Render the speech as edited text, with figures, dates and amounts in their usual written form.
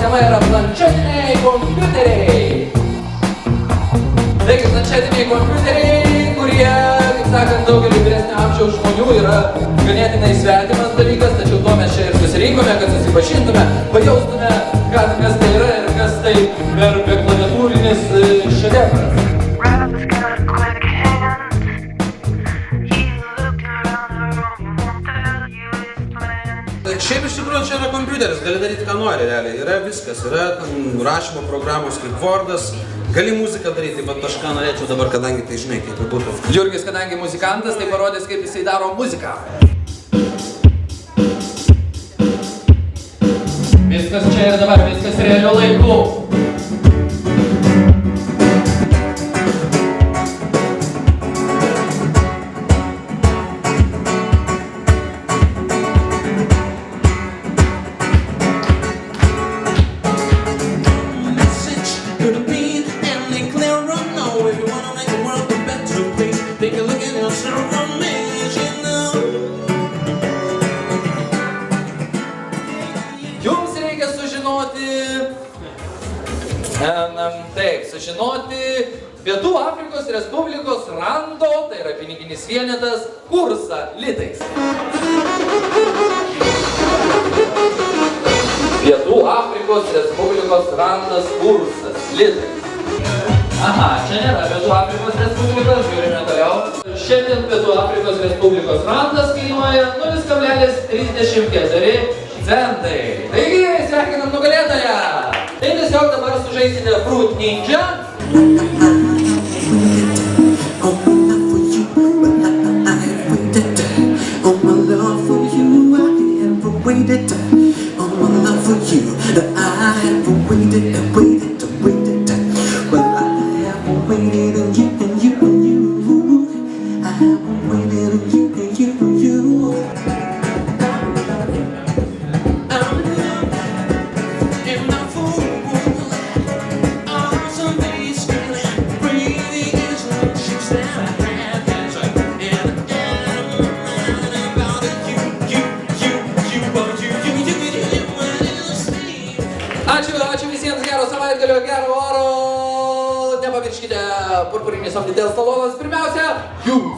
tema yra planšetiniai kompiuteriai. Taigi, planšetiniai kompiuteriai, kurie, kaip sakant, daugelį vyresnio amžiaus žmonių yra ganėtinai svetimas dalykas, tačiau to mes čia ir susirinkome, kad susipažintume, pajaustume, kas tai yra ir kas tai per klaviatūrinis šedevras. Šiaip iš tikrųjų čia yra kompiuteris, gali daryti ką nori realiai, yra viskas, yra rašymo programos kaip Wordas, gali muziką daryti, bet aš ką norėčiau dabar, kadangi tai žinai, kaip ir būtų. Jurgis, kadangi muzikantas, tai parodys, kaip jisai daro muziką. Viskas čia ir dabar, viskas realiu laiku. Jums reikia sužinoti, sužinoti Pietų Afrikos Respublikos rando, tai yra piniginis vienetas, kursą litais. Pietų Afrikos Respublikos randas kursas litais. Aha, čia nėra Pietų Afrikos Respublikos, žiūrime toliau. Šiandien Pietų Afrikos Respublikos randas kainuoja 0,34 centai. Taigi, sveikinam nugalėtoją! Tai tiesiog dabar sužaisite Fruit Ninja. Ačiū visiems, gero savaitgalio, gero oro. Nepamirškite purpurinės Omnitel salonas. Pirmiausia, jums.